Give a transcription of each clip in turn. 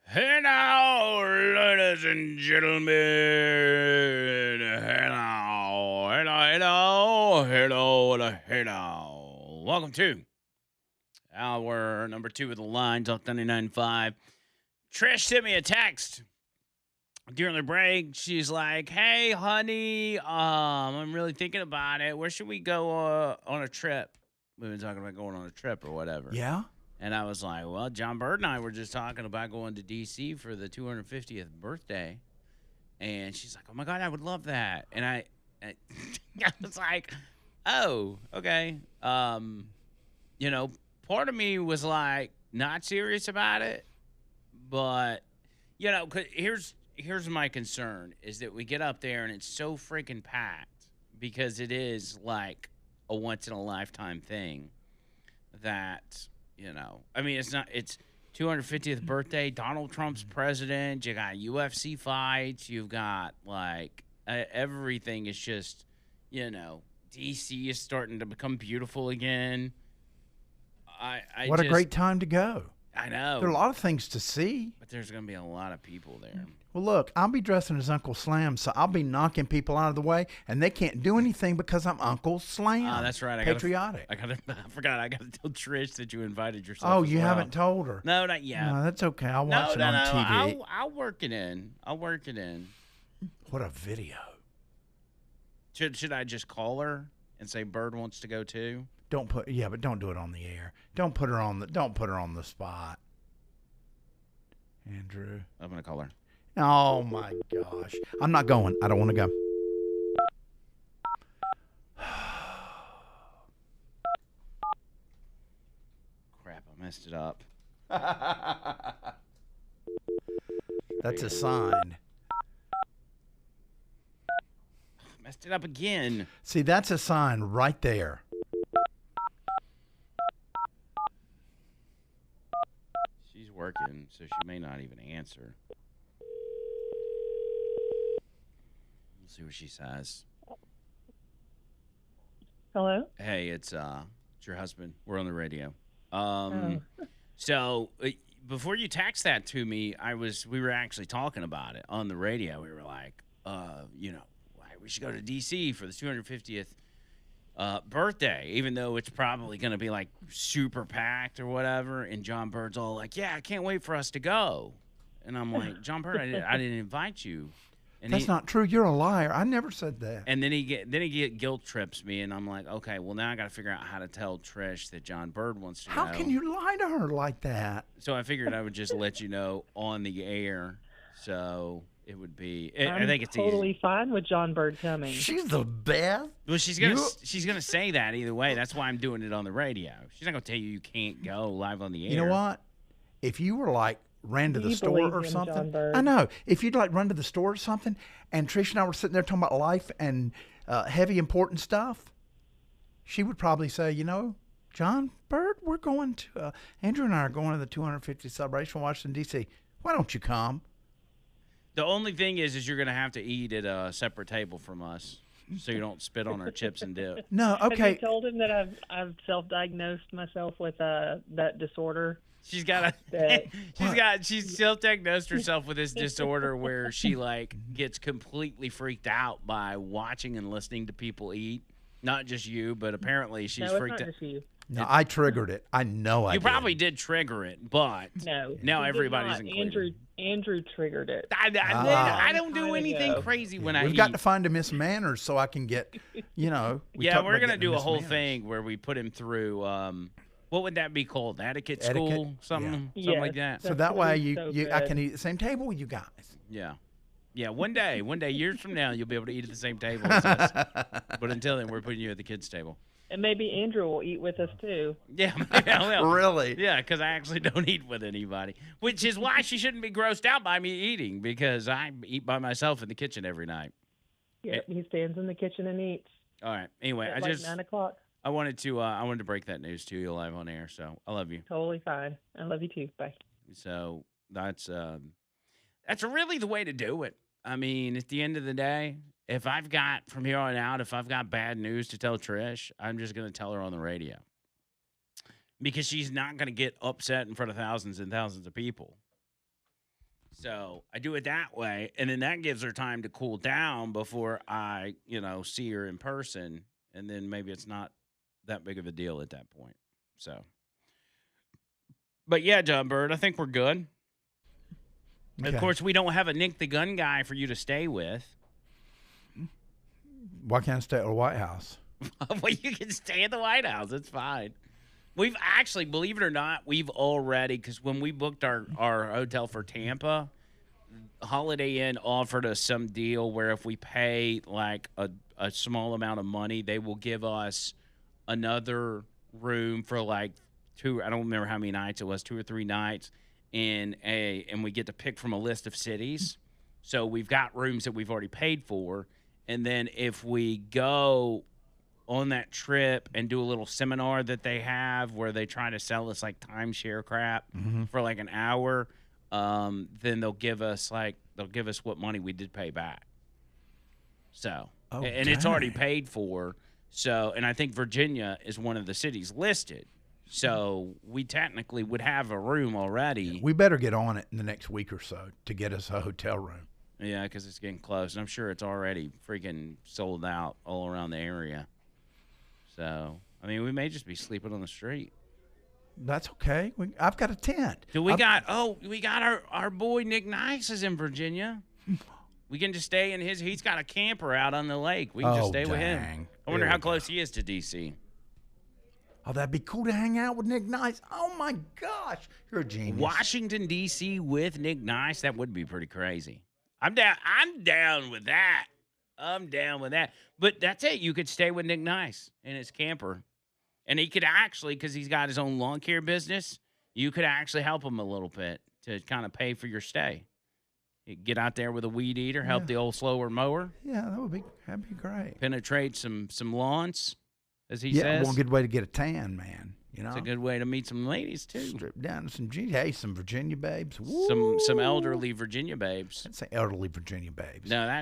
Hello, ladies and gentlemen. Hello. Welcome to hour number 2 of the line, Talk 99.5. Trish sent me a text during the break. She's like, hey, honey, I'm really thinking about it. Where should we go on a trip? We've been talking about going on a trip or whatever. Yeah? And I was like, well, John Bird and I were just talking about going to D.C. for the 250th birthday. And she's like, oh, my God, I would love that. And I was like, oh, okay. Part of me was like not serious about it. But, 'cause here's my concern is that we get up there and it's so freaking packed because it is like a once-in-a-lifetime thing that – it's 250th birthday. Donald Trump's president. You got UFC fights. You've got everything is just, DC is starting to become beautiful again. What a great time to go. I know. There are a lot of things to see. But there's going to be a lot of people there. Well, look, I'll be dressing as Uncle Slam, so I'll be knocking people out of the way, and they can't do anything because I'm Uncle Slam. Oh, that's right. Patriotic. I forgot. I got to tell Trish that you invited yourself. Oh, you haven't told her? No, not yet. No, that's okay. I'll watch it on TV. I'll work it in. What a video. Should I just call her and say Bird wants to go too? But don't do it on the air. Don't put her on the spot. Andrew. I'm gonna call her. Oh my gosh. I'm not going. I don't want to go. Crap, I messed it up. That's a sign. Messed it up again. See, that's a sign right there. She's working, so she may not even answer. We'll see what she says. Hello? Hey, it's your husband. We're on the radio. So before you text that to me, we were actually talking about it on the radio. We were like, we should go to D.C. for the 250th birthday, even though it's probably going to be like super packed or whatever. And John Bird's all like, yeah, I can't wait for us to go. And I'm like, John Bird, I didn't invite you. And that's not true. You're a liar. I never said that. And then he guilt trips me, and I'm like, okay, well now I got to figure out how to tell Trish that John Bird wants to go. How can you lie to her like that? So I figured I would just let you know on the air. So it would be. I think it's totally easy. Fine with John Bird coming. She's the best. Well, she's gonna say that either way. That's why I'm doing it on the radio. She's not gonna tell you can't go live on the air. You know what? If you were ran to the store or something. John Bird. I know. If you'd run to the store or something, and Trish and I were sitting there talking about life and heavy, important stuff, she would probably say, John Bird, we're going to, Andrew and I are going to the 250th celebration in Washington, D.C. Why don't you come? The only thing is you're going to have to eat at a separate table from us so you don't spit on our chips and dip. No, okay. Have you told him that I've self-diagnosed myself with that disorder? She's self-diagnosed herself with this disorder where she gets completely freaked out by watching and listening to people eat. Not just you, but apparently she's freaked out. No, I triggered it. I know I did. You probably did trigger it, but now everybody's included. Andrew triggered it. I don't do anything crazy when I eat. We've got to find a Miss Manners so I can get, we're going to do a whole thing where we put him through, what would that be called? Etiquette school? Something like that. So that way I can eat at the same table with you guys. Yeah. Yeah, one day, years from now, you'll be able to eat at the same table as us. But until then, we're putting you at the kids' table. And maybe Andrew will eat with us, too. Yeah, maybe I will. Really? Yeah, because I actually don't eat with anybody, which is why she shouldn't be grossed out by me eating, because I eat by myself in the kitchen every night. Yeah, he stands in the kitchen and eats. All right. Anyway, at 9 o'clock. I wanted to break that news to you live on air, so I love you. Totally fine. I love you, too. Bye. So that's really the way to do it. I mean, at the end of the day, if I've got bad news to tell Trish, I'm just going to tell her on the radio. Because she's not going to get upset in front of thousands and thousands of people. So I do it that way, and then that gives her time to cool down before I, see her in person, and then maybe it's not that big of a deal at that point. So, but yeah, John Bird, I think we're good. Okay. Of course, we don't have a Nick the Gun guy for you to stay with. Why can't I stay at the White House? Well, you can stay at the White House. It's fine. We've actually, believe it or not, we've already, because when we booked our hotel for Tampa, Holiday Inn offered us some deal where if we pay like a small amount of money, they will give us another room for like I don't remember how many nights it was, 2 or 3 nights, and we get to pick from a list of cities. So we've got rooms that we've already paid for. And then if we go on that trip and do a little seminar that they have where they try to sell us like timeshare crap for like an hour, then they'll give us what money we did pay back. So, and it's already paid for. So, and I think Virginia is one of the cities listed. So we technically would have a room already. We better get on it in the next week or so to get us a hotel room. Yeah, because it's getting close. And I'm sure it's already freaking sold out all around the area. So, I mean, we may just be sleeping on the street. That's okay. I've got a tent. So we got our boy Nick Nice is in Virginia. We can just stay in he's got a camper out on the lake. We can just stay with him. I wonder how close he is to DC. Oh, that'd be cool to hang out with Nick Nice. Oh my gosh, you're a genius. Washington DC with Nick Nice, that would be pretty crazy. I'm down with that. But that's it. You could stay with Nick Nice in his camper. And he could actually, because he's got his own lawn care business, you could actually help him a little bit to kind of pay for your stay. He'd get out there with a weed eater, help the old slower mower. Yeah, that'd be great. Penetrate some lawns, as he says. Yeah, one good way to get a tan, man. You know, it's a good way to meet some ladies too. Strip down to some Virginia babes. Woo! Some elderly Virginia babes. I'd say elderly Virginia babes. No,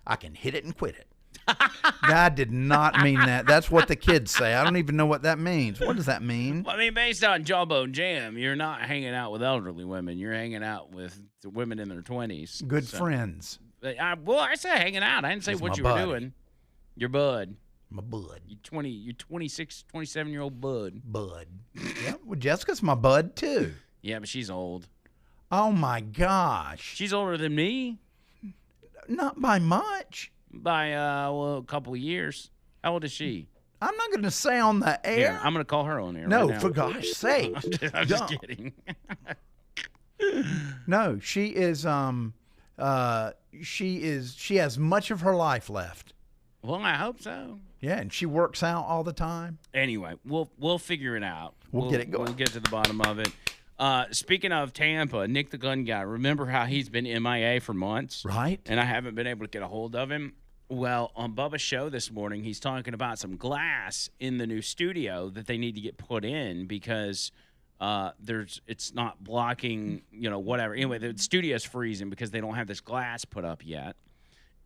I can hit it and quit it. I did not mean that. That's what the kids say. I don't even know what that means. What does that mean? Well, I mean, based on Jawbone Jam, you're not hanging out with elderly women. You're hanging out with the women in their 20s. Good friends. I said hanging out. I didn't say what you were doing. Your bud. My bud. You 26, 27-year-old bud. Bud. Yeah, well, Jessica's my bud, too. Yeah, but she's old. Oh, my gosh. She's older than me. Not by much. By, a couple of years. How old is she? I'm not going to say on the air. Here, I'm going to call her on air. No, right now. for gosh sake. I'm just kidding. No, she is, she has much of her life left. Well, I hope so. Yeah, and she works out all the time. Anyway, we'll figure it out. We'll get it going. We'll get to the bottom of it. Speaking of Tampa, Nick the Gun Guy, remember how he's been MIA for months? Right. And I haven't been able to get a hold of him. Well, on Bubba's show this morning, he's talking about some glass in the new studio that they need to get put in because it's not blocking, whatever. Anyway, the studio's freezing because they don't have this glass put up yet.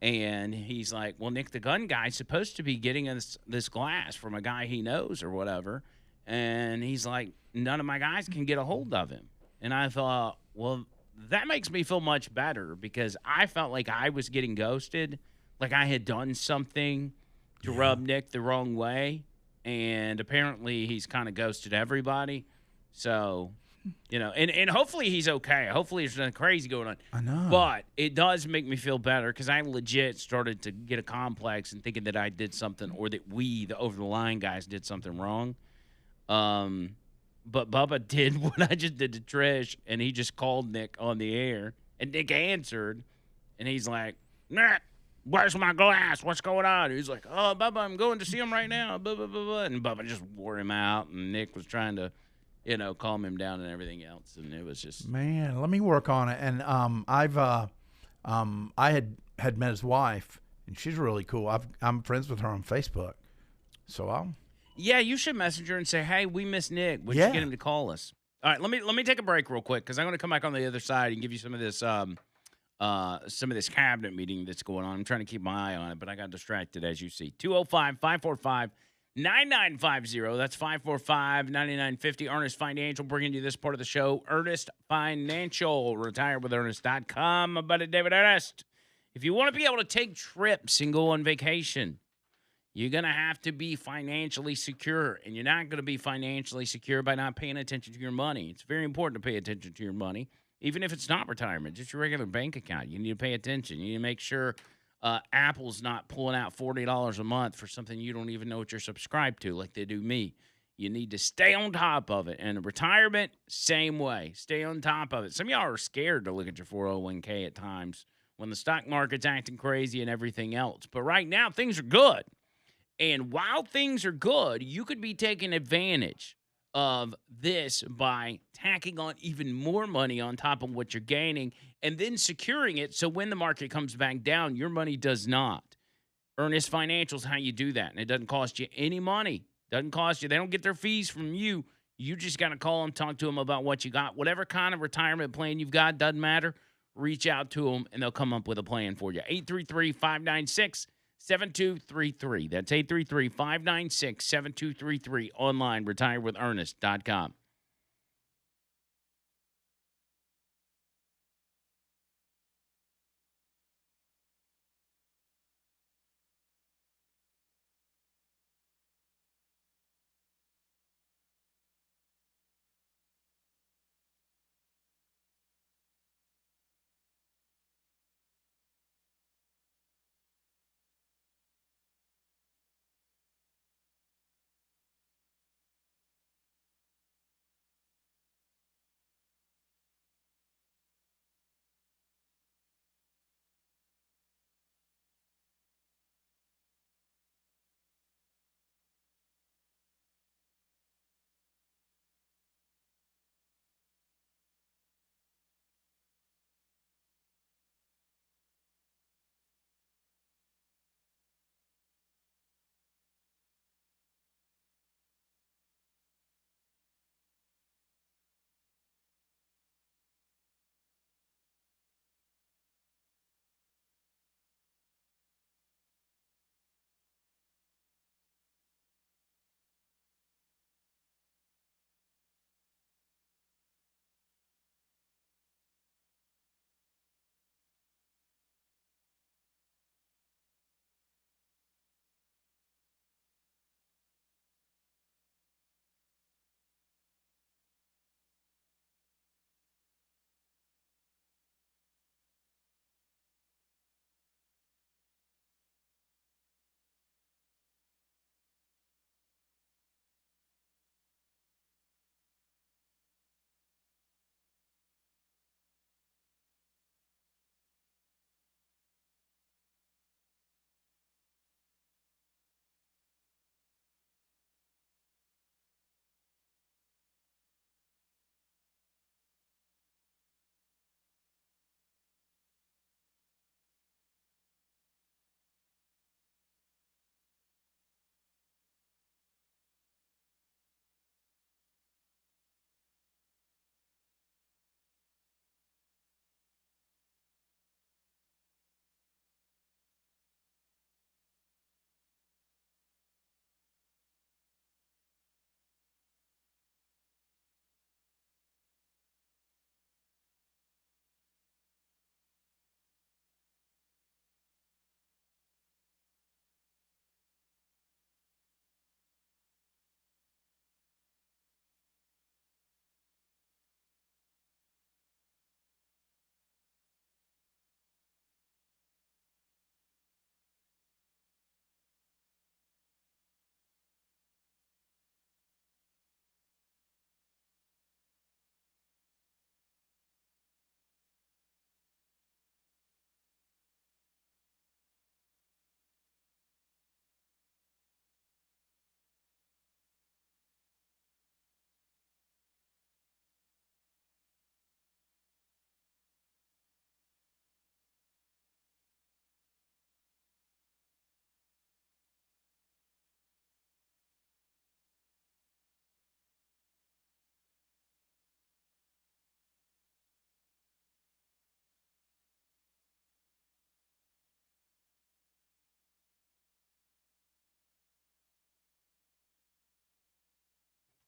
And he's like, well, Nick the Gun Guy's supposed to be getting us this glass from a guy he knows or whatever. And he's like, none of my guys can get a hold of him. And I thought, well, that makes me feel much better because I felt like I was getting ghosted, like I had done something to rub Nick the wrong way. And apparently he's kind of ghosted everybody. So, and hopefully he's okay. Hopefully there's nothing crazy going on. I know. But it does make me feel better because I legit started to get a complex and thinking that I did something or that we, the over-the-line guys, did something wrong. But Bubba did what I just did to Trish, and he just called Nick on the air. And Nick answered, and he's like, Nick, where's my glass? What's going on? He's like, oh, Bubba, I'm going to see him right now. Blah, blah, blah, blah. And Bubba just wore him out, and Nick was trying to, calm him down and everything else. And it was just... Man, let me work on it. And I had met his wife, and she's really cool. I'm friends with her on Facebook. So I'll... Yeah, you should message her and say, hey, we miss Nick. Would you get him to call us? All right, let me take a break real quick because I'm going to come back on the other side and give you some of this cabinet meeting that's going on. I'm trying to keep my eye on it, but I got distracted, as you see. 205-545-9960. 9950. That's 545-9950. Ernest Financial bringing you this part of the show. Ernest Financial, retirewithernest.com. My buddy David Ernest. If you want to be able to take trips and go on vacation, you're going to have to be financially secure, and you're not going to be financially secure by not paying attention to your money. It's very important to pay attention to your money, even if it's not retirement, just your regular bank account. You need to pay attention. You need to make sure Apple's not pulling out $40 a month for something you don't even know what you're subscribed to, like they do me. You need to stay on top of it. And retirement, same way. Stay on top of it. Some of y'all are scared to look at your 401k at times when the stock market's acting crazy and everything else. But right now, things are good. And while things are good, you could be taking advantage of this by tacking on even more money on top of what you're gaining and then securing it so when the market comes back down, your money does not. Earnest Financial is how you do that, and it doesn't cost you any money. Doesn't cost you. They don't get their fees from you. You just got to call them, talk to them about what you got. Whatever kind of retirement plan you've got, doesn't matter. Reach out to them, and they'll come up with a plan for you. 833-596-7233. That's 833-596-7233. Online, retirewithernest.com.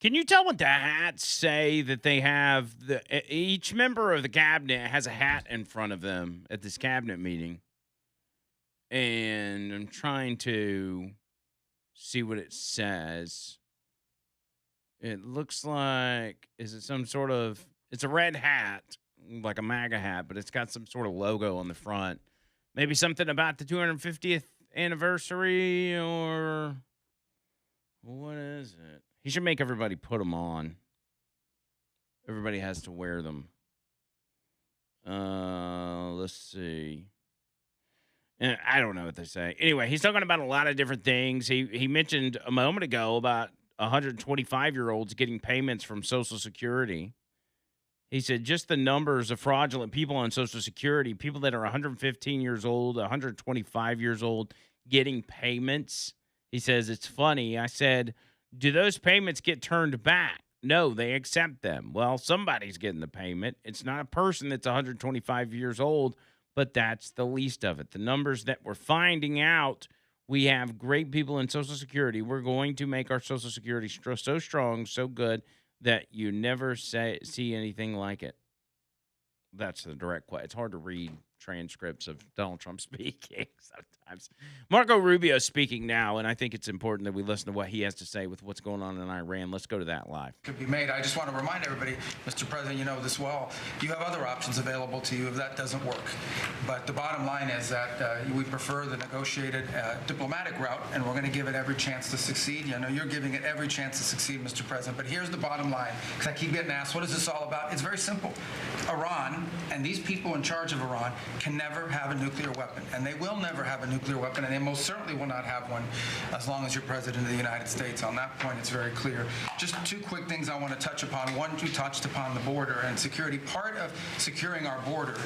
Can you tell what the hats say that they have? Each member of the cabinet has a hat in front of them at this cabinet meeting. And I'm trying to see what it says. It looks like, is it some sort of, it's a red hat, like a MAGA hat, but it's got some sort of logo on the front. Maybe something about the 250th anniversary, or what is it? He should make everybody put them on. Everybody has to wear them. Let's see. And I don't know what they say. Anyway, he's talking about a lot of different things. He mentioned a moment ago about 125-year-olds getting payments from Social Security. He said just the numbers of fraudulent people on Social Security, people that are 115 years old, 125 years old, getting payments. He says, it's funny. I said, do those payments get turned back? No, they accept them. Well, somebody's getting the payment. It's not a person that's 125 years old, but that's the least of it. The numbers that we're finding out, we have great people in Social Security. We're going to make our Social Security so strong, so good, that you never see anything like it. That's the direct quote. It's hard to read transcripts of Donald Trump speaking sometimes. Marco Rubio speaking now, and I think it's important that we listen to what he has to say with what's going on in Iran. Let's go to that live. Could be made. I just want to remind everybody, Mr. President, you know this well, you have other options available to you if that doesn't work. But the bottom line is that we prefer the negotiated diplomatic route, and we're going to give it every chance to succeed. You know, you're giving it every chance to succeed, Mr. President. But here's the bottom line, because I keep getting asked, what is this all about? It's very simple. Iran and these people in charge of Iran can never have a nuclear weapon, and they will never have a nuclear weapon, and they most certainly will not have one as long as you're President of the United States. On that point, it's very clear. Just two quick things I want to touch upon. One, you touched upon the border and security. Part of securing our border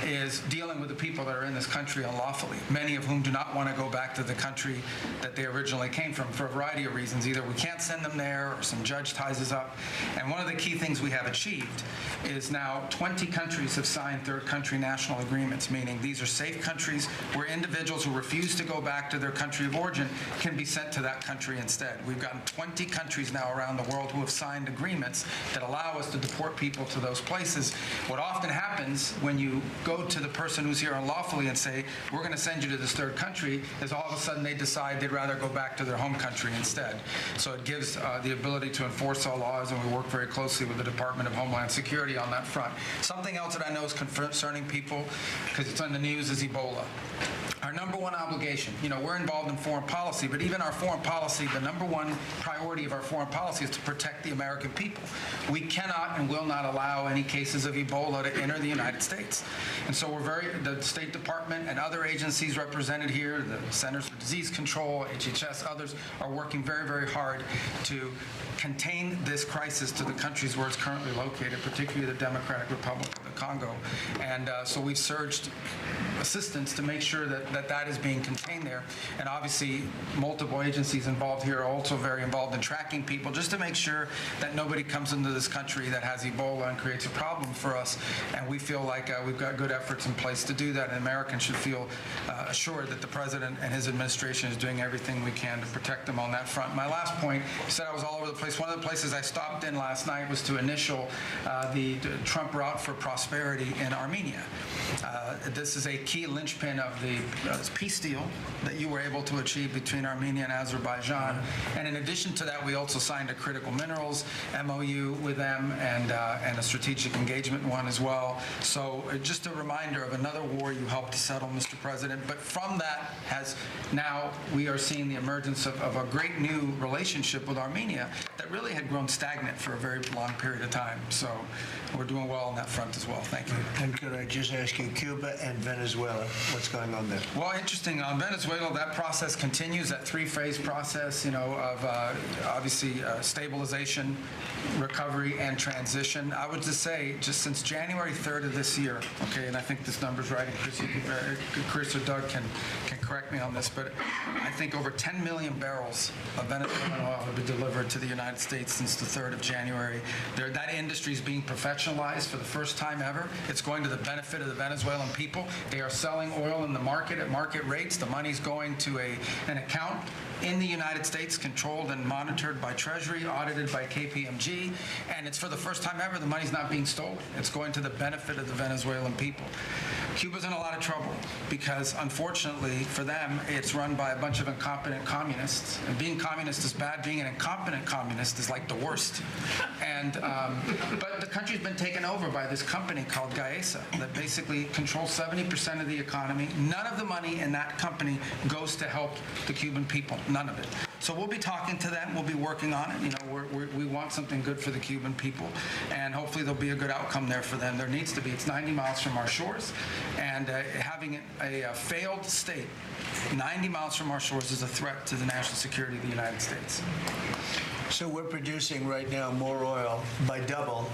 is dealing with the people that are in this country unlawfully, many of whom do not want to go back to the country that they originally came from for a variety of reasons. Either we can't send them there, or some judge ties us up. And one of the key things we have achieved is now 20 countries have signed third country national agreements, meaning these are safe countries where individuals who refuse to go back to their country of origin can be sent to that country instead. We've gotten 20 countries now around the world who have signed agreements that allow us to deport people to those places. What often happens when you go to the person who's here unlawfully and say, we're going to send you to this third country, is all of a sudden they decide they'd rather go back to their home country instead. So it gives the ability to enforce our laws, and we work very closely with the Department of Homeland Security on that front. Something else that I know is concerning people, because it's on the news, is Ebola. Our number one obligation, you know, we're involved in foreign policy, but even our foreign policy, the number one priority of our foreign policy is to protect the American people. We cannot and will not allow any cases of Ebola to enter the United States. And so the State Department and other agencies represented here, the Centers for Disease Control, HHS, others, are working very, very hard to contain this crisis to the countries where it's currently located, particularly the Democratic Republic of the Congo. And so we've surged assistance to make sure that that is being contained there. And obviously, multiple agencies involved here are also very involved in tracking people, just to make sure that nobody comes into this country that has Ebola and creates a problem for us. And we feel like we've got good efforts in place to do that, and Americans should feel assured that the President and his administration is doing everything we can to protect them on that front. My last point, you said I was all over the place. One of the places I stopped in last night was to initial the Trump Route for Prosperity in Armenia. This is a key linchpin of the peace deal that you were able to achieve between Armenia and Azerbaijan. And in addition to that, we also signed a critical minerals MOU with them, and a strategic engagement one as well. So just a reminder of another war you helped to settle, Mr. President. But from that now we are seeing the emergence of a great new relationship with Armenia that really had grown stagnant for a very long period of time. So we're doing well on that front as well. Thank you. And could I just ask you, Cuba and Venezuela, what's going on there? Well, interesting. On Venezuela, that process continues, that three-phase process, you know, of obviously stabilization, recovery, and transition. I would just say, just since January 3rd of this year, okay, and I think this number's right, and Chris or Doug can correct me on this, but I think over 10 million barrels of Venezuelan oil have been delivered to the United States since the 3rd of January. That industry is being professionalized for the first time ever. It's going to the benefit of the Venezuelan people. They are selling oil in the market at market market rates. The money's going to an account in the United States, controlled and monitored by Treasury, audited by KPMG, and it's for the first time ever, the money's not being stolen. It's going to the benefit of the Venezuelan people. Cuba's in a lot of trouble because, unfortunately for them, it's run by a bunch of incompetent communists. And being communist is bad. Being an incompetent communist is like the worst. And but the country's been taken over by this company called Gaesa that basically controls 70% of the economy. None of the money in that company goes to help the Cuban people. None of it. So we'll be talking to them. We'll be working on it. You know, we want something good for the Cuban people, and hopefully there'll be a good outcome there for them. There needs to be. It's 90 miles from our shores, and having a failed state 90 miles from our shores is a threat to the national security of the United States. So we're producing right now more oil by double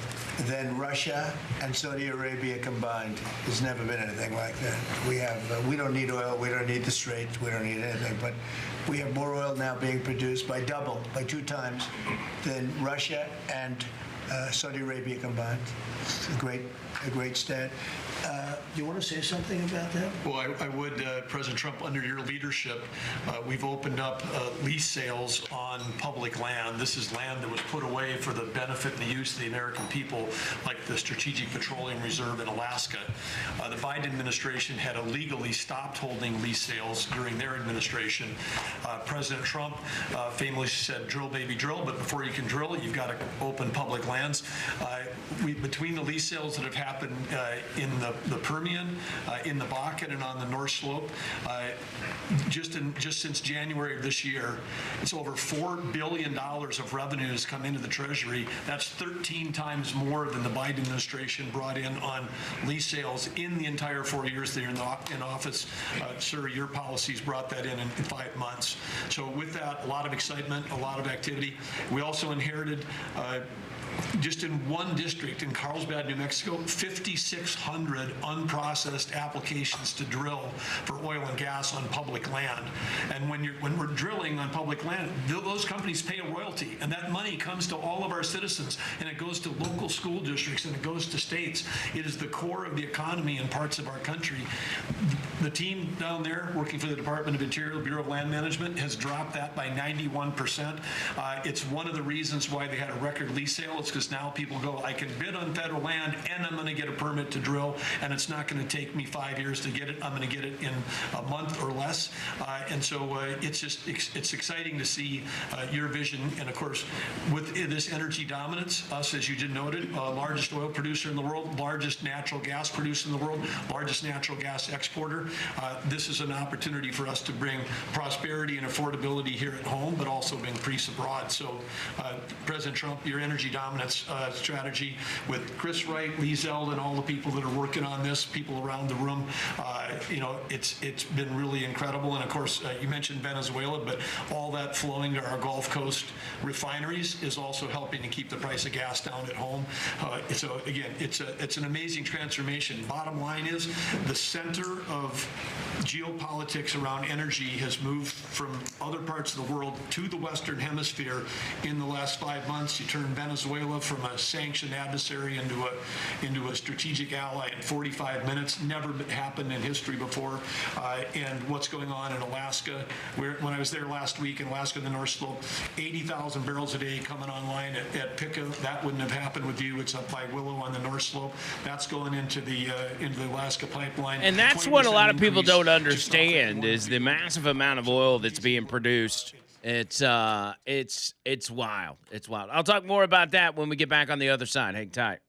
than Russia and Saudi Arabia combined. There's never been anything like that. We don't need oil. We don't need the Straits. We don't need anything. But we have more oil now being produced by double, by 2 times, than Russia and Saudi Arabia combined. It's a great stat. Do you want to say something about that? Well, I would, President Trump, under your leadership, we've opened up lease sales on public land. This is land that was put away for the benefit and the use of the American people, like the Strategic Petroleum Reserve in Alaska. The Biden administration had illegally stopped holding lease sales during their administration. President Trump famously said, drill, baby, drill, but before you can drill, you've got to open public lands. Between the lease sales that have happened in the Permian, in the Bakken, and on the North Slope, just since January of this year, it's over $4 billion of revenue has come into the Treasury. That's 13 times more than the Biden administration brought in on lease sales in the entire 4 years they're in office. Sir, your policies brought that in 5 months. So with that, a lot of excitement, a lot of activity. We also inherited just in one district in Carlsbad, New Mexico, 5,600 unprocessed applications to drill for oil and gas on public land. And when we're drilling on public land, those companies pay a royalty, and that money comes to all of our citizens, and it goes to local school districts, and it goes to states. It is the core of the economy in parts of our country. The team down there working for the Department of Interior, Bureau of Land Management, has dropped that by 91%. It's one of the reasons why they had a record lease sale. It's because now people go, I can bid on federal land and I'm going to get a permit to drill, and it's not going to take me 5 years to get it. I'm going to get it in a month or less. And so it's exciting to see your vision. And of course, with this energy dominance, us, as you just noted, largest oil producer in the world, largest natural gas producer in the world, largest natural gas exporter. This is an opportunity for us to bring prosperity and affordability here at home, but also bring peace abroad. So President Trump, your energy dominance strategy with Chris Wright, Lee Zeld, and all the people that are working on this, people around the room, it's been really incredible. And of course, you mentioned Venezuela, but all that flowing to our Gulf Coast refineries is also helping to keep the price of gas down at home. So again, it's an amazing transformation. Bottom line is the center of geopolitics around energy has moved from other parts of the world to the Western Hemisphere in the last 5 months. You turn Venezuela from a sanctioned adversary into a strategic ally in 45 minutes. Never happened in history before. And what's going on in Alaska? When I was there last week in Alaska, the North Slope, 80,000 barrels a day coming online at Pica. That wouldn't have happened with you. It's up by Willow on the North Slope. That's going into the Alaska pipeline. And that's what a lot of people don't understand is the massive amount of oil that's being produced. It's wild. It's wild. I'll talk more about that when we get back on the other side. Hang tight.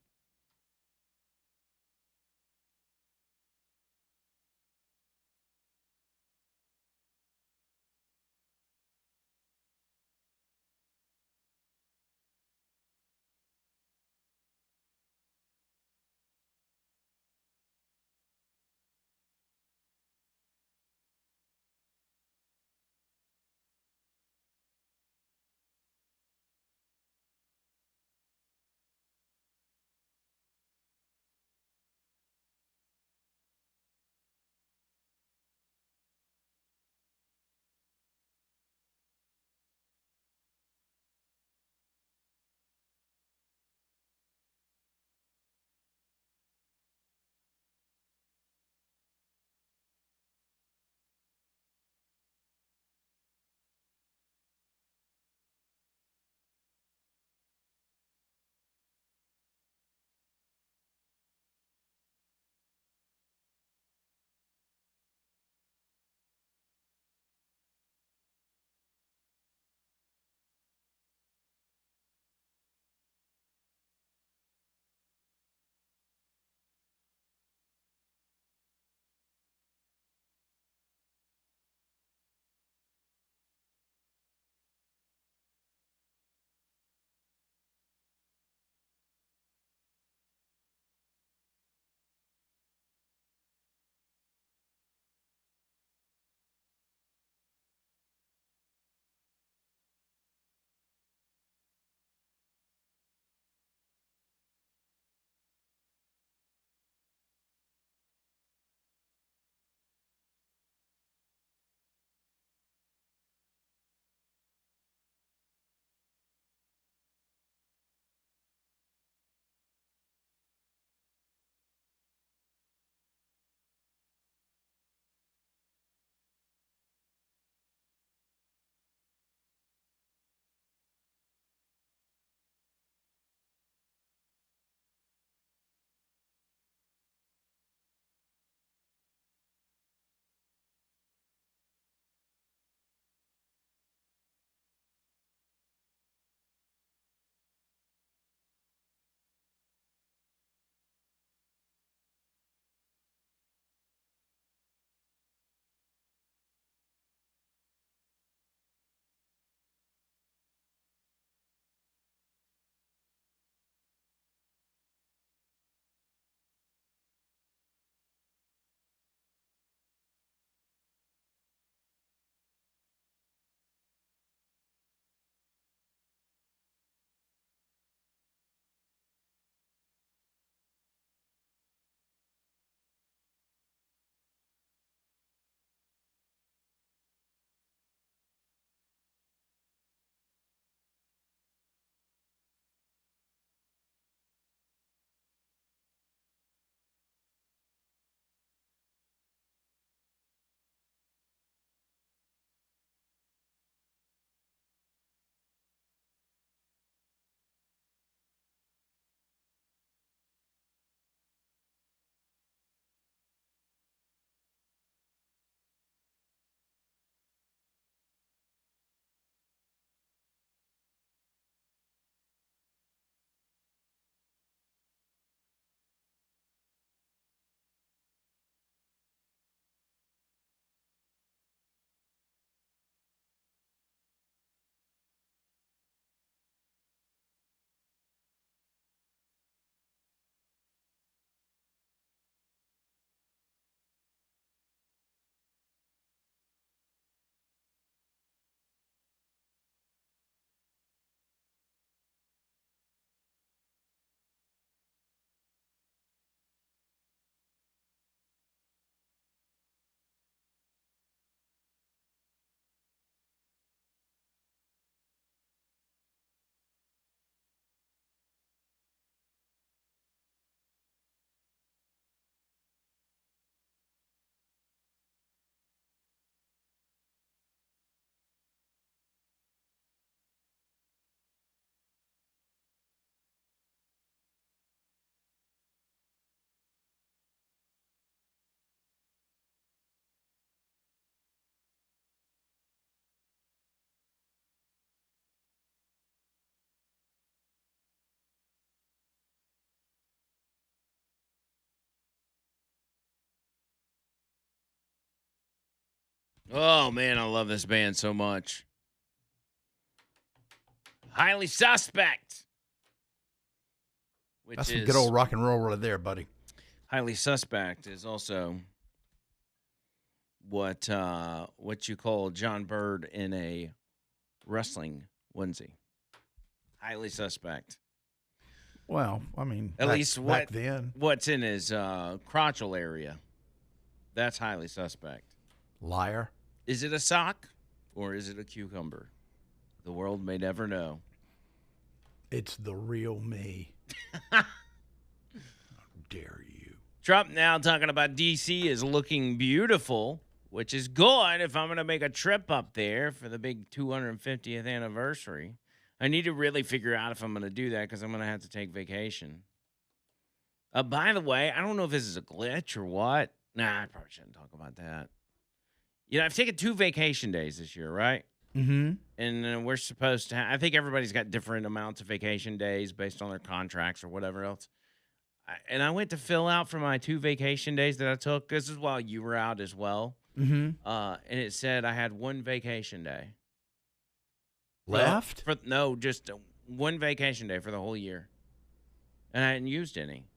Oh, man, I love this band so much. Highly Suspect. Which That's some is good old rock and roll right there, buddy. Highly Suspect is also what you call John Bird in a wrestling onesie. Highly Suspect. Well, I mean, At least back then. what's in his crotchal area. That's highly suspect. Liar. Is it a sock or is it a cucumber? The world may never know. It's the real me. How dare you? Trump now talking about D.C. is looking beautiful, which is good if I'm going to make a trip up there for the big 250th anniversary. I need to really figure out if I'm going to do that because I'm going to have to take vacation. By the way, I don't know if this is a glitch or what. Nah, I probably shouldn't talk about that. You know, I've taken 2 vacation days this year, right? Mm-hmm. And we're supposed to I think everybody's got different amounts of vacation days based on their contracts or whatever else. And I went to fill out for my 2 vacation days that I took. This is while you were out as well. Mm-hmm. And it said I had 1 vacation day. Left? No, just 1 vacation day for the whole year. And I hadn't used any.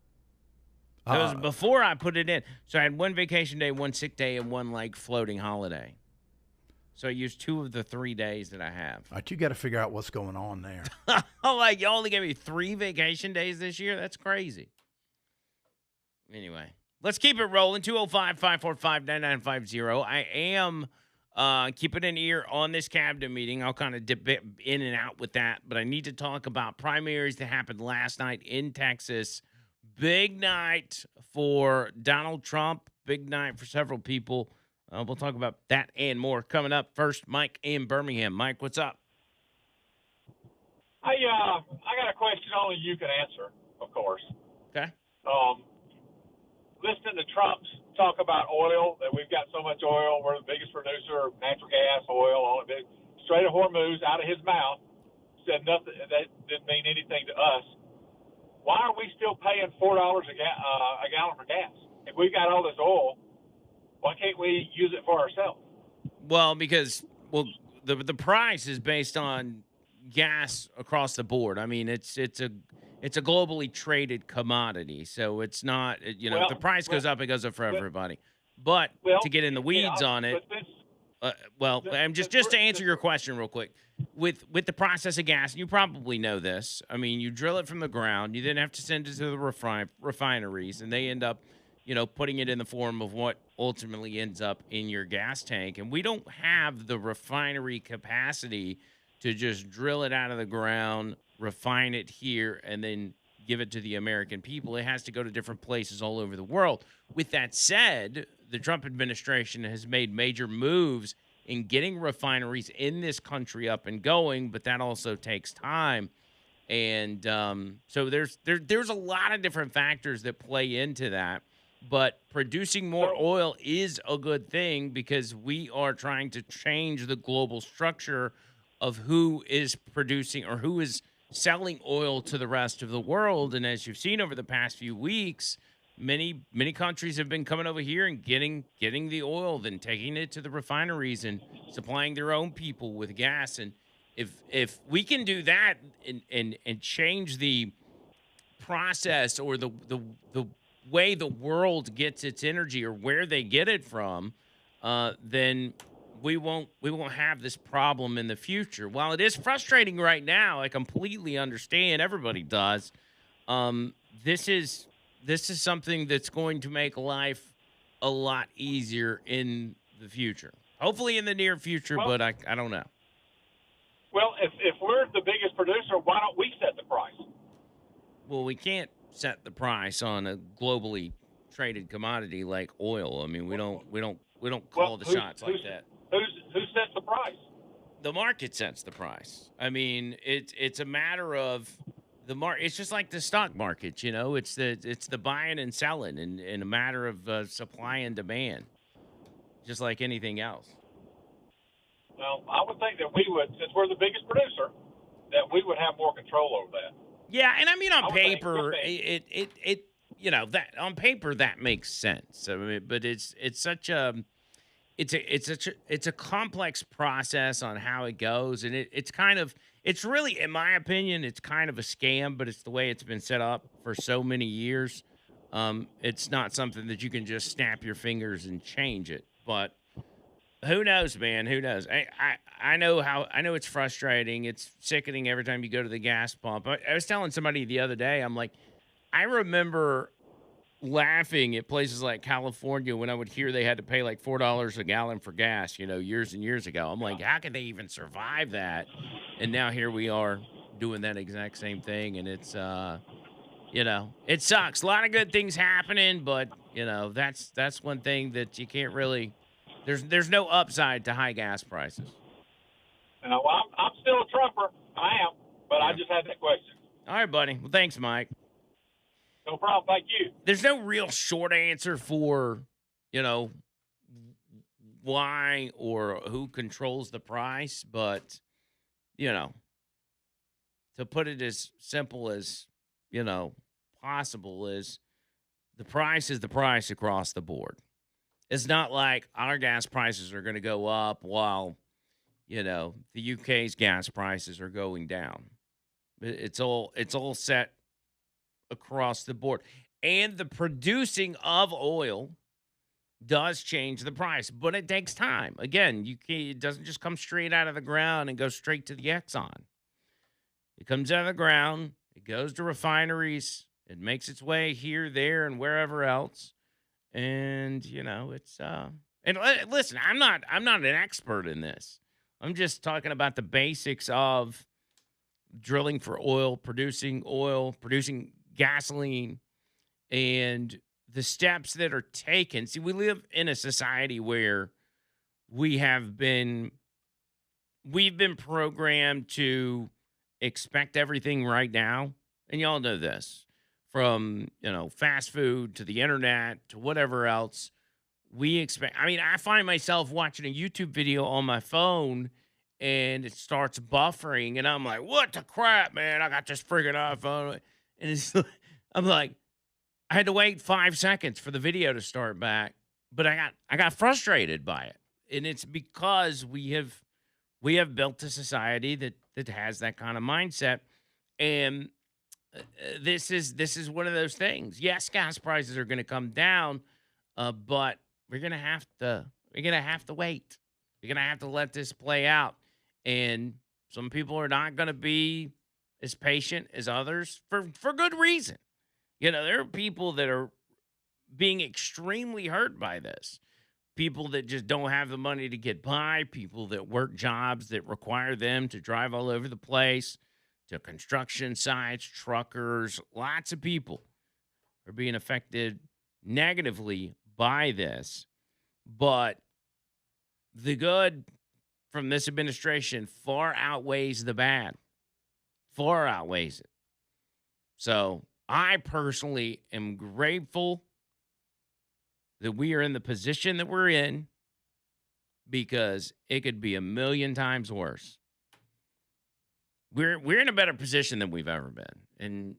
That was before I put it in. So I had 1 vacation day, 1 sick day, and 1 like floating holiday. So I used 2 of the 3 days that I have. All right, you got to figure out what's going on there. Oh, like you only gave me 3 vacation days this year? That's crazy. Anyway, let's keep it rolling. 205-545-9950. I am keeping an ear on this cabinet meeting. I'll kind of dip in and out with that. But I need to talk about primaries that happened last night in Texas. Big night for Donald Trump. Big night for several people. We'll talk about that and more coming up. First, Mike in Birmingham. Mike, what's up? I got a question only you can answer, of course. Okay. Listening to Trump talk about oil, that we've got so much oil, we're the biggest producer of natural gas, oil, all of it, straight of Hormuz, out of his mouth, said nothing. That didn't mean anything to us. Why are we still paying $4 a gallon for gas? If we got all this oil, why can't we use it for ourselves? Well, because the price is based on gas across the board. I mean, it's a globally traded commodity, so it's not if the price goes up, it goes up for everybody. But to get in the weeds on it, just to answer your question real quick, with the process of gas, you probably know this. I mean, you drill it from the ground, you then have to send it to the refineries, and they end up, putting it in the form of what ultimately ends up in your gas tank. And we don't have the refinery capacity to just drill it out of the ground, refine it here, and then give it to the American people. It has to go to different places all over the world. With that said, the Trump administration has made major moves in getting refineries in this country up and going, but that also takes time. And so there's a lot of different factors that play into that. But producing more oil is a good thing because we are trying to change the global structure of who is producing or who is selling oil to the rest of the world. And as you've seen over the past few weeks, many countries have been coming over here and getting the oil, then taking it to the refineries and supplying their own people with gas. And if we can do that and change the process or the way the world gets its energy or where they get it from, then we won't have this problem in the future. While it is frustrating right now, I completely understand. Everybody does. This is something that's going to make life a lot easier in the future. Hopefully in the near future, but I don't know. Well, if we're the biggest producer, why don't we set the price? Well, we can't set the price on a globally traded commodity like oil. I mean, we don't call the shots like that. Who sets the price? The market sets the price. I mean, it's a matter of the market. It's just like the stock market, It's the buying and selling, in a matter of supply and demand, just like anything else. Well, I would think that we would, since we're the biggest producer, that we would have more control over that. Yeah, and I mean on paper, that on paper that makes sense. I mean, but it's such a it's a complex process on how it goes, and it's really, in my opinion, it's kind of a scam, but it's the way it's been set up for so many years. It's not something that you can just snap your fingers and change it. But who knows, man? Who knows? I know it's frustrating. It's sickening every time you go to the gas pump. I was telling somebody the other day, I'm like, I remember laughing at places like California when I would hear they had to pay like $4 a gallon for gas, years and years ago. I'm like, how can they even survive that? And now here we are doing that exact same thing. And it's, it sucks. A lot of good things happening, but that's one thing that you can't really, there's no upside to high gas prices. Well, I'm still a Trumper. I am, but I Yeah. just had that question. All right, buddy. Well, thanks, Mike. No problem. Thank you. There's no real short answer for, why or who controls the price, but, to put it as simple as, possible is the price across the board. It's not like our gas prices are going to go up while, the UK's gas prices are going down. It's all set across the board. And the producing of oil does change the price, but it takes time. Again, it doesn't just come straight out of the ground and go straight to the Exxon. It comes out of the ground, it goes to refineries, it makes its way here, there, and wherever else. And, it's and listen, I'm not an expert in this. I'm just talking about the basics of drilling for oil, producing gasoline, and the steps that are taken. See, we live in a society where we've been programmed to expect everything right now. And y'all know this, from, fast food to the internet to whatever else. I find myself watching a YouTube video on my phone and it starts buffering and I'm like, what the crap, man? I got this friggin' iPhone. And I'm like, I had to wait 5 seconds for the video to start back, but I got frustrated by it. And it's because we have built a society that has that kind of mindset. And this is one of those things. Yes, gas prices are going to come down, but we're going to have to wait. We're going to have to let this play out. And some people are not going to be as patient as others for good reason. There are people that are being extremely hurt by this. People that just don't have the money to get by, people that work jobs that require them to drive all over the place, to construction sites, truckers, lots of people are being affected negatively by this. But the good from this administration far outweighs the bad, far outweighs it. So I personally am grateful that we are in the position that we're in, because it could be a million times worse. We're in a better position than we've ever been, and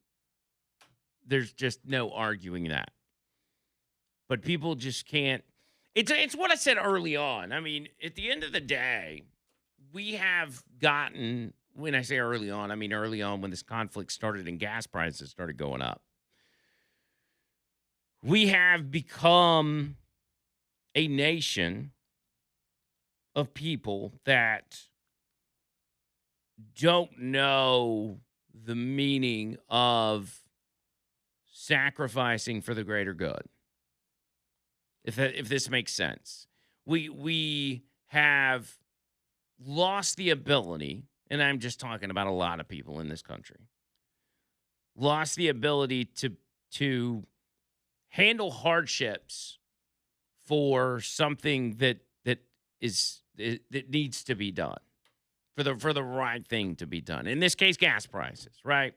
there's just no arguing that. But people just can't. It's what I said early on. I mean, at the end of the day, we have gotten, when I say early on, I mean early on when this conflict started and gas prices started going up. We have become a nation of people that don't know the meaning of sacrificing for the greater good. If this makes sense. We have lost the ability, and I'm just talking about a lot of people in this country, lost the ability to handle hardships for something that needs to be done, for the right thing to be done. In this case, gas prices, right?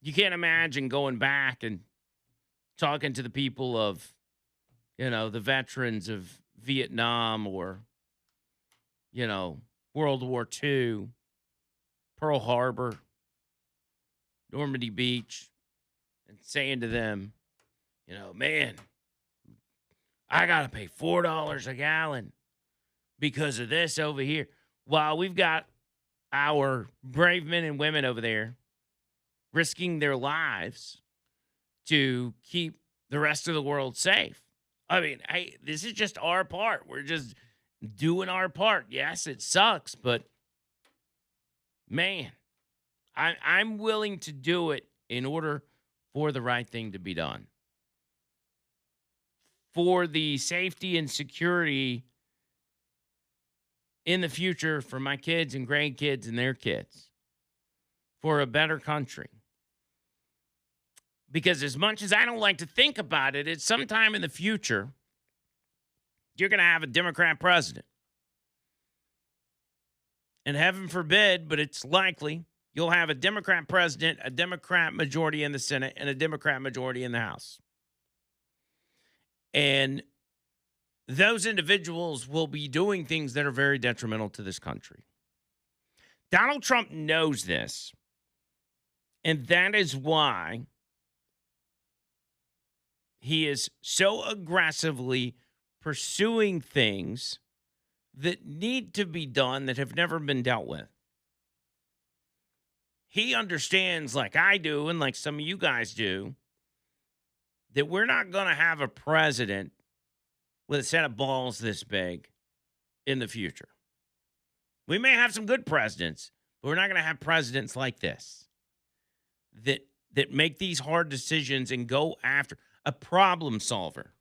You can't imagine going back and talking to the people of, the veterans of Vietnam or, World War II, Pearl Harbor, Normandy Beach, and saying to them, man, I got to pay $4 a gallon because of this over here. While we've got our brave men and women over there risking their lives to keep the rest of the world safe. I mean, hey, this is just our part. We're just doing our part. Yes, it sucks, but man, I'm willing to do it in order for the right thing to be done. For the safety and security in the future for my kids and grandkids and their kids. For a better country. Because as much as I don't like to think about it, it's sometime in the future, you're going to have a Democrat president. And heaven forbid, but it's likely, you'll have a Democrat president, a Democrat majority in the Senate, and a Democrat majority in the House. And those individuals will be doing things that are very detrimental to this country. Donald Trump knows this. And that is why he is so aggressively pursuing things that need to be done that have never been dealt with. He understands, like I do and like some of you guys do, that we're not going to have a president with a set of balls this big in the future. We may have some good presidents, but we're not going to have presidents like this that make these hard decisions and go after a problem solver.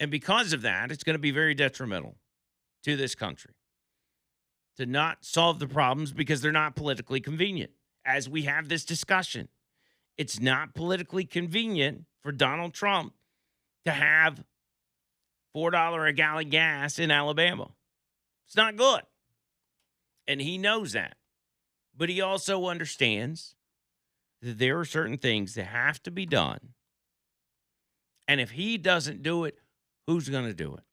And because of that, it's going to be very detrimental to this country to not solve the problems because they're not politically convenient. As we have this discussion, it's not politically convenient for Donald Trump to have $4 a gallon gas in Alabama. It's not good. And he knows that. But he also understands that there are certain things that have to be done. And if he doesn't do it, who's going to do it?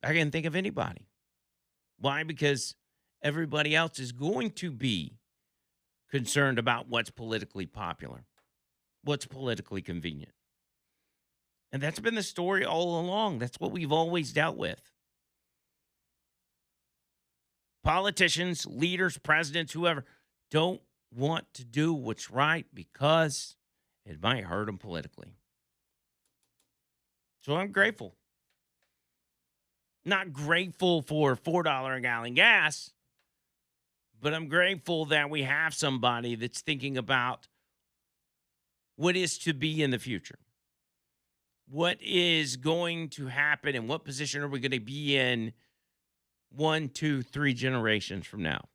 I can't think of anybody. Why? Because everybody else is going to be concerned about what's politically popular, what's politically convenient. And that's been the story all along. That's what we've always dealt with. Politicians, leaders, presidents, whoever, don't want to do what's right because it might hurt them politically. So I'm grateful. Not grateful for $4 a gallon gas, but I'm grateful that we have somebody that's thinking about what is to be in the future. What is going to happen and what position are we going to be in 1, 2, 3 generations from now?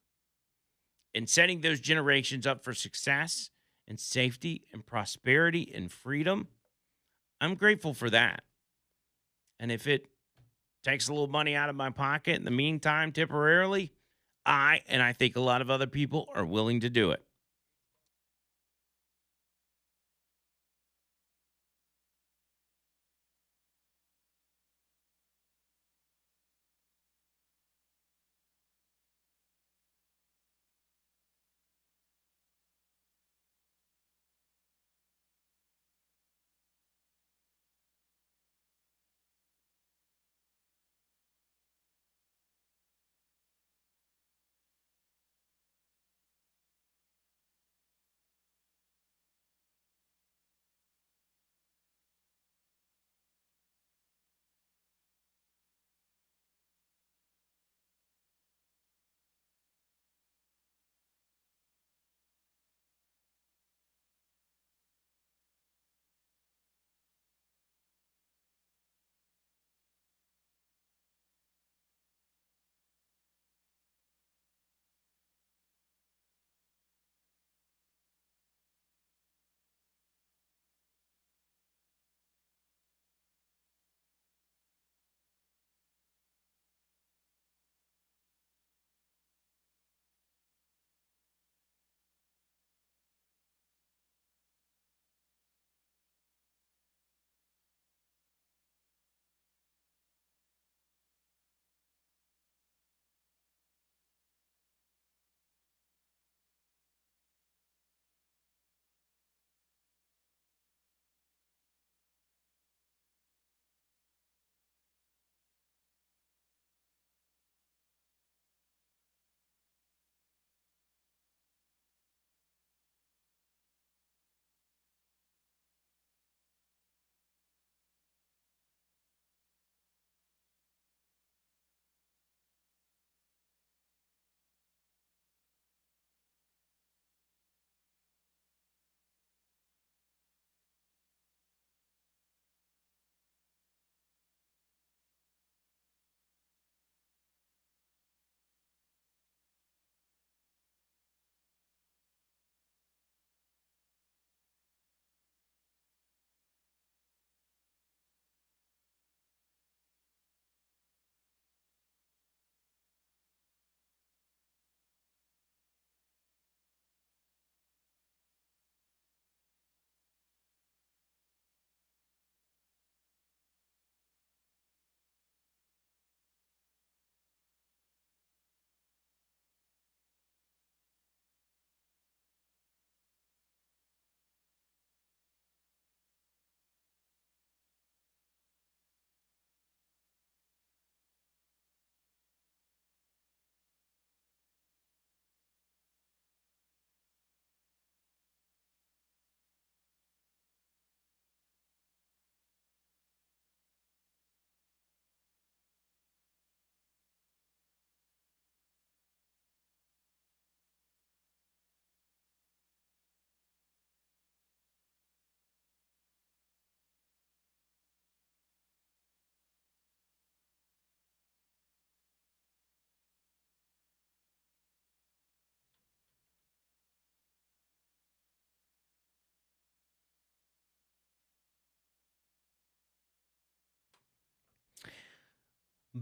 And setting those generations up for success and safety and prosperity and freedom, I'm grateful for that. And if it takes a little money out of my pocket in the meantime, temporarily, I think a lot of other people are willing to do it.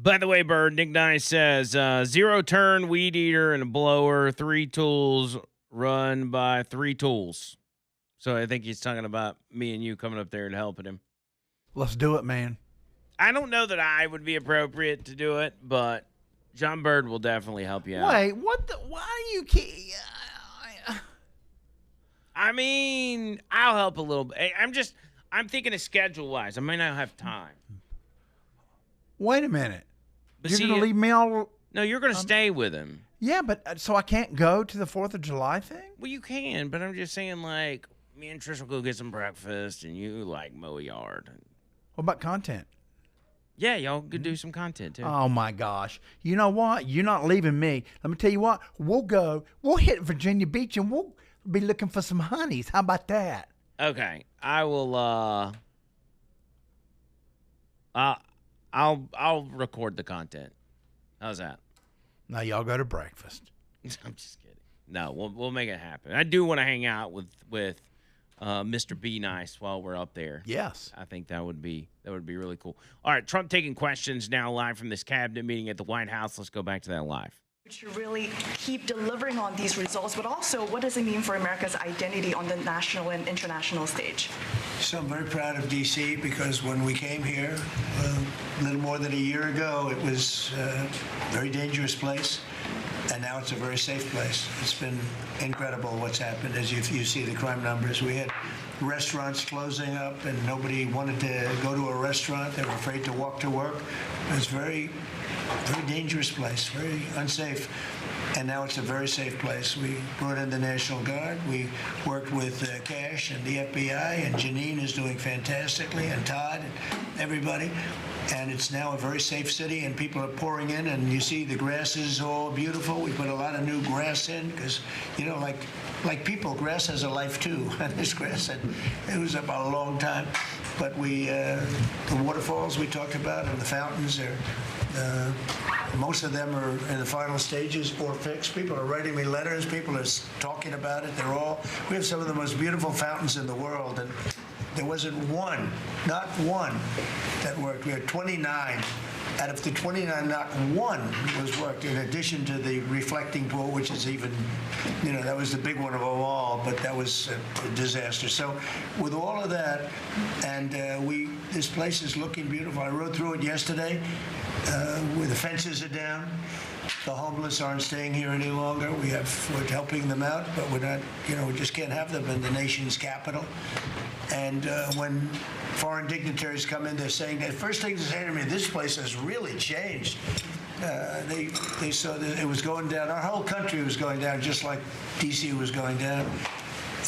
By the way, Bird, Nick Nice says 0 turn, weed eater, and a blower, 3 tools run by 3 tools. So I think he's talking about me and you coming up there and helping him. Let's do it, man. I don't know that I would be appropriate to do it, but John Bird will definitely help you out. Wait, what the? Why do you keep? I mean, I'll help a little bit. I'm thinking of schedule-wise. I might not have time. Wait a minute. But You're see, going to leave me all? No, you're going to stay with him. Yeah, but so I can't go to the 4th of July thing? Well, you can, but I'm just saying, like, me and Trish will go get some breakfast, and you, like, mow a yard. What about content? Yeah, y'all could do some content, too. Oh, my gosh. You know what? You're not leaving me. Let me tell you what. We'll hit Virginia Beach, and we'll be looking for some honeys. How about that? Okay. I will, I'll record the content. How's that? Now y'all go to breakfast. I'm just kidding. No, we'll make it happen. I do want to hang out with Mr. B Nice while we're up there. Yes. I think that would be really cool. All right, Trump taking questions now live from this cabinet meeting at the White House. Let's go back to that live. To really keep delivering on these results, but also what does it mean for America's identity on the national and international stage? So I'm very proud of D.C. because when we came here a little more than a year ago, it was a very dangerous place, and now it's a very safe place. It's been incredible what's happened. As you see the crime numbers, we had restaurants closing up, and nobody wanted to go to a restaurant. They were afraid to walk to work. It was very dangerous place, very unsafe, and now it's a very safe place. We brought in the National Guard. We worked with Cash and the FBI, and Janine is doing fantastically, and Todd and everybody, and it's now a very safe city, and people are pouring in, and you see the grass is all beautiful. We put a lot of new grass in because, you know, like people, grass has a life too, and this grass, it was up a long time, but the waterfalls we talked about and the fountains are most of them are in the final stages or fixed. People are writing me letters. People are talking about it. We have some of the most beautiful fountains in the world, and there wasn't one, not one, that worked. We had 29. Out of the 29, not one was worked, in addition to the reflecting pool, which is even, that was the big one of them all, but that was a disaster. So with all of that, and this place is looking beautiful. I rode through it yesterday, where the fences are down. The homeless aren't staying here any longer. We're helping them out, but we're not, we just can't have them in the nation's capital. And when foreign dignitaries come in, they're saying that first thing they say to me, this place has really changed. They saw that it was going down. Our whole country was going down, just like D.C. was going down.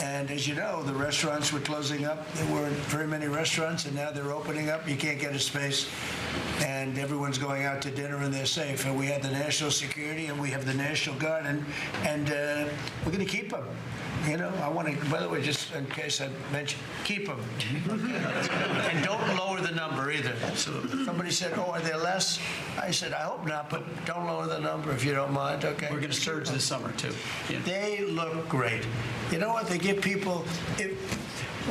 And as you know, the restaurants were closing up. There weren't very many restaurants, and now they're opening up. You can't get a space, and everyone's going out to dinner, and they're safe. And we have the national security, and we have the National Guard, and we're going to keep them. I want to, by the way, just in case I mentioned, keep them. And don't lower the number either. So somebody said, oh, are there less? I said, I hope not, but don't lower the number if you don't mind, okay? We're going to surge this summer, too. Yeah. They look great. You know what? They give people...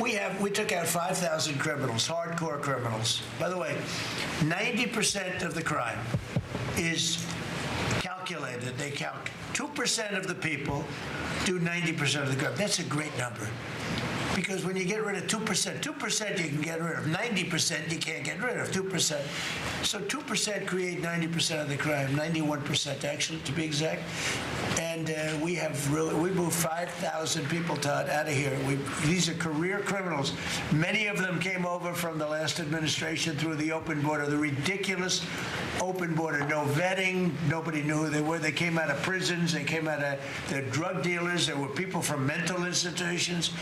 We took out 5,000 criminals, hardcore criminals. By the way, 90% of the crime is calculated. They count 2% of the people do 90% of the crime. That's a great number. Because when you get rid of 2%, 2% you can get rid of. 90% you can't get rid of, 2%. So 2% create 90% of the crime, 91% actually, to be exact. And we moved 5,000 people, Todd, out of here. These are career criminals. Many of them came over from the last administration through the open border, the ridiculous open border, no vetting, nobody knew who they were. They came out of prisons, they came out of, they're drug dealers, there were people from mental institutions.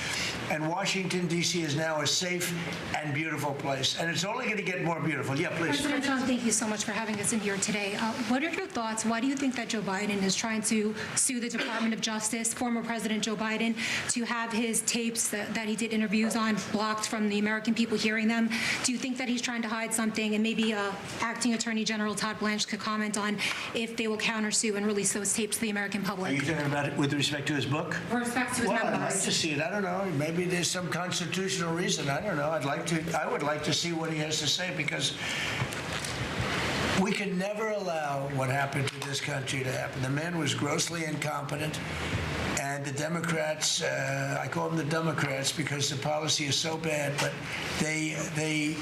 And Washington, D.C. is now a safe and beautiful place. And it's only going to get more beautiful. Yeah, please. President Trump, thank you so much for having us in here today. What are your thoughts? Why do you think that Joe Biden is trying to sue the Department of Justice, former President Joe Biden, to have his tapes that he did interviews on blocked from the American people hearing them? Do you think that he's trying to hide something? And maybe Acting Attorney General Todd Blanche could comment on if they will countersue and release those tapes to the American public. Are you talking about it with respect to his book? With respect to his memoirs. I'd like to see it. I don't know. Maybe there's some constitutional reason. I don't know. I would like to see what he has to say, because We can never allow what happened to this country to happen. The man was grossly incompetent, and the Democrats, I call them the Democrats because the policy is so bad, but they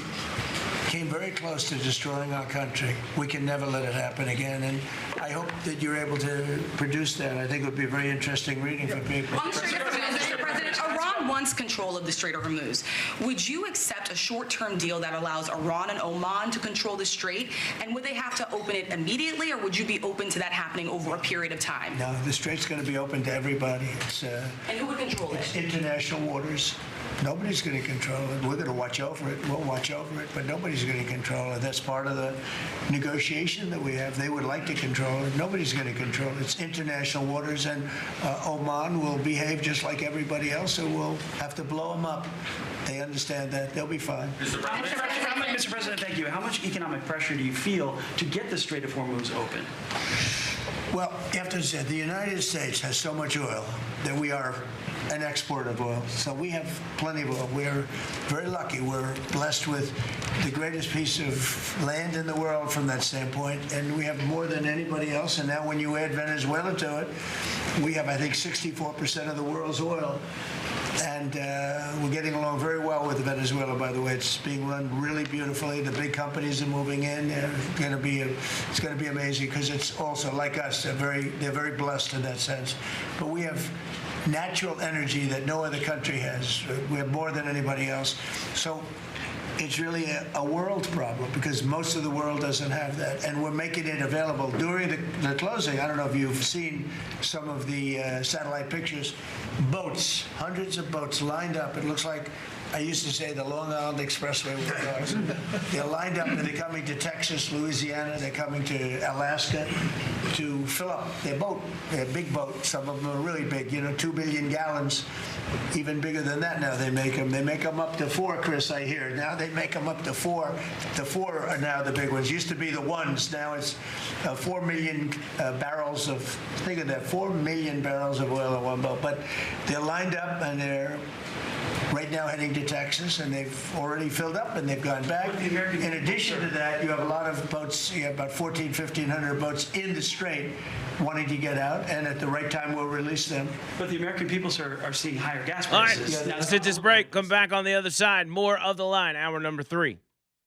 came very close to destroying our country. We can never let it happen again, and I hope that you're able to produce that. I think it would be a very interesting reading for people. On the Strait of Hormuz, Mr. President, Iran wants control of the Strait of Hormuz. Would you accept a short-term deal that allows Iran and Oman to control the strait? And would they have to open it immediately, or would you be open to that happening over a period of time? No, the strait's going to be open to everybody. And who would control it? It's international waters. Nobody's going to control it. We're going to watch over it. We'll watch over it, but nobody's going to control it. That's part of the negotiation that we have. They would like to control it. Nobody's going to control it. It's international waters, and Oman will behave just like everybody else, so we'll have to blow them up. They understand that. They'll be fine. Mr. President, thank you. How much economic pressure do you feel to get the Strait of Hormuz open? Well, you have to say, the United States has so much oil that we are an exporter of oil. So we have plenty of oil. We're very lucky. We're blessed with the greatest piece of land in the world from that standpoint, and we have more than anybody else. And now when you add Venezuela to it, we have, I think, 64% of the world's oil. And we're getting along very well with Venezuela, by the way. It's being run really beautifully. The big companies are moving in. It's going to be amazing because it's also, like us, they're very blessed in that sense. But we have natural energy that no other country has. We have more than anybody else. So it's really a world problem because most of the world doesn't have that, and we're making it available. During the closing, I don't know if you've seen some of the satellite pictures, boats, hundreds of boats lined up. It looks like, I used to say, the Long Island Expressway with cars. They're lined up, and they're coming to Texas, Louisiana, they're coming to Alaska to fill up their boat. They're big boats. Some of them are really big, 2 billion gallons. Even bigger than that now they make them. They make them up to 4, Chris, I hear. Now they make them up to 4. The 4 are now the big ones. Used to be the 1s. Now it's 4 million barrels of, think of that, 4 million barrels of oil in one boat. But they're lined up, and they're right now heading to Texas, and they've already filled up, and they've gone back. In addition to that, you have a lot of boats. You have about 1,500 boats in the strait wanting to get out, and at the right time, we'll release them. But the American people, sir, are seeing higher gas All right, prices. let's hit this break. Come back on the other side. More of The Line, hour number 3.